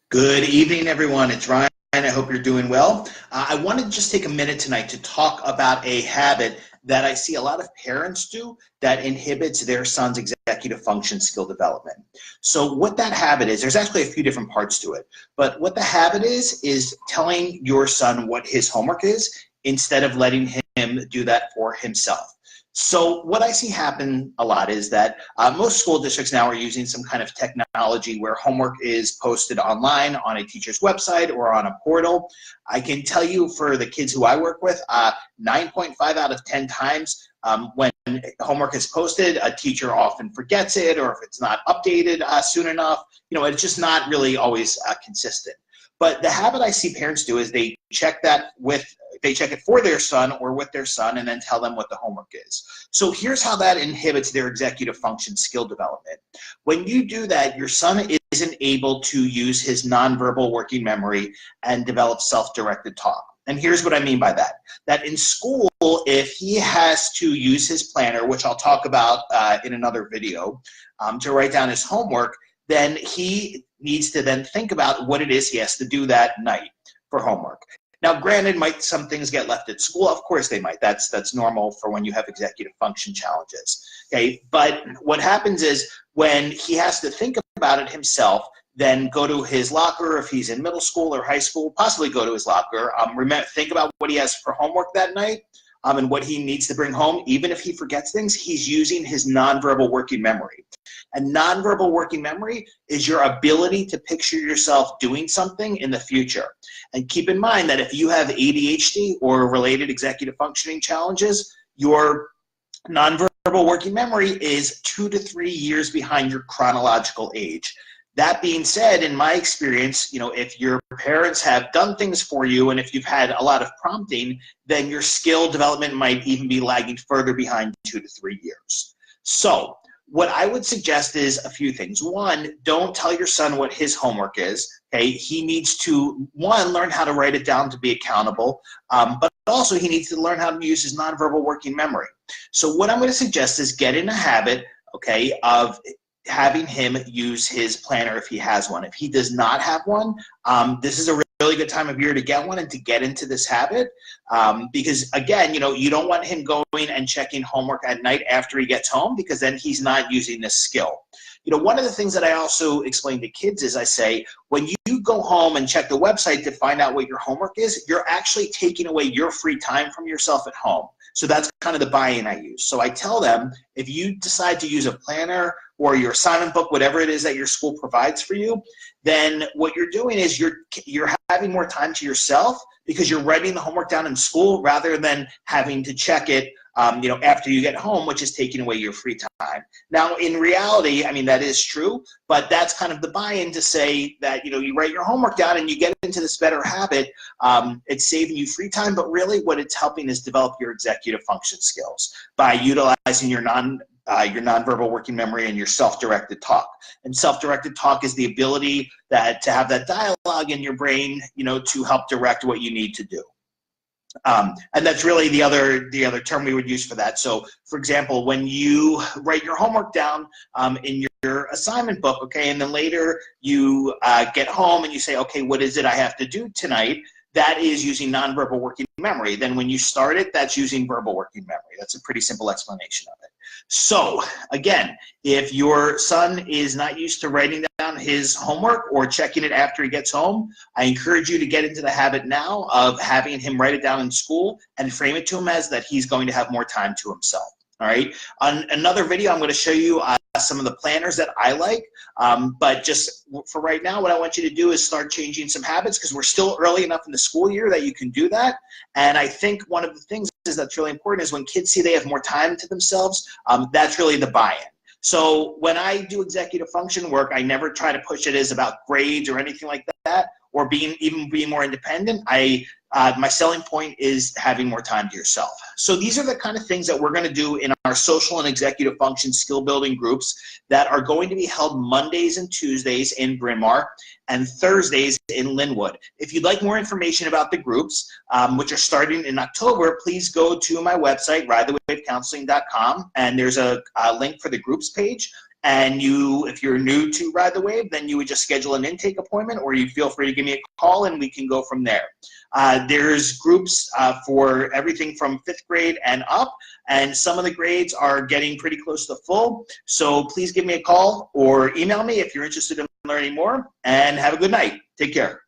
Good evening, everyone. It's Ryan. I hope you're doing well. I want to just take a minute tonight to talk about a habit that I see a lot of parents do that inhibits their son's executive function skill development. So what that habit is, there's actually a few different parts to it, but what the habit is telling your son what his homework is instead of letting him do that for himself. So what I see happen a lot is that most school districts now are using some kind of technology where homework is posted online on a teacher's website or on a portal. I can tell you for the kids who I work with, 9.5 out of 10 times when homework is posted, a teacher often forgets it, or if it's not updated soon enough, it's just not really always consistent. But the habit I see parents do is they check it for their son or with their son and then tell them what the homework is. So here's how that inhibits their executive function skill development. When you do that, your son isn't able to use his nonverbal working memory and develop self-directed talk. And here's what I mean by that. That in school, if he has to use his planner, which I'll talk about in another video, to write down his homework, then he needs to then think about what it is he has to do that night for homework. Now, granted, might some things get left at school? Of course they might. That's normal for when you have executive function challenges. Okay, but what happens is when he has to think about it himself, then go to his locker if he's in middle school or high school, possibly go to his locker, think about what he has for homework that night, and what he needs to bring home. Even if he forgets things, he's using his nonverbal working memory. And nonverbal working memory is your ability to picture yourself doing something in the future. And keep in mind that if you have ADHD or related executive functioning challenges, your nonverbal working memory is 2 to 3 years behind your chronological age. That being said, in my experience, if your parents have done things for you and if you've had a lot of prompting, then your skill development might even be lagging further behind 2 to 3 years. So what I would suggest is a few things. One, don't tell your son what his homework is. Okay, he needs to, one, learn how to write it down to be accountable, but also he needs to learn how to use his nonverbal working memory. So what I'm going to suggest is get in a habit, okay, of having him use his planner if he has one. If he does not have one, this is a really good time of year to get one and to get into this habit, because again, you don't want him going and checking homework at night after he gets home, because then he's not using this skill. One of the things that I also explain to kids is I say, when you go home and check the website to find out what your homework is, you're actually taking away your free time from yourself at home. So that's kind of the buy-in I use. So I tell them, if you decide to use a planner or your assignment book, whatever it is that your school provides for you, then what you're doing is you're having more time to yourself because you're writing the homework down in school rather than having to check it after you get home, which is taking away your free time. Now, in reality, that is true, but that's kind of the buy-in to say that, you write your homework down and you get into this better habit. It's saving you free time, but really what it's helping is develop your executive function skills by utilizing your nonverbal working memory and your self-directed talk. And self-directed talk is the ability to have that dialogue in your brain, to help direct what you need to do. And that's really the other term we would use for that. So, for example, when you write your homework down in your assignment book, okay, and then later you get home and you say, okay, what is it I have to do tonight? That is using nonverbal working memory. Then when you start it, that's using verbal working memory. That's a pretty simple explanation of it. So again, if your son is not used to writing down his homework or checking it after he gets home, I encourage you to get into the habit now of having him write it down in school and frame it to him as that he's going to have more time to himself. All right. On another video, I'm going to show you some of the planners that I like. But just for right now, what I want you to do is start changing some habits, because we're still early enough in the school year that you can do that. And I think one of the things that's really important is when kids see they have more time to themselves, that's really the buy-in. So when I do executive function work, I never try to push it as about grades or anything like that, or being more independent. My selling point is having more time to yourself. So these are the kind of things that we're going to do in our social and executive function skill building groups that are going to be held Mondays and Tuesdays in Bryn Mawr and Thursdays in Linwood. If you'd like more information about the groups, which are starting in October, please go to my website, ridethewavecounseling.com, and there's a link for the groups page. And if you're new to Ride the Wave, then you would just schedule an intake appointment, or you feel free to give me a call and we can go from there. There's groups for everything from 5th grade and up, and some of the grades are getting pretty close to full. So please give me a call or email me if you're interested in learning more, and have a good night. Take care.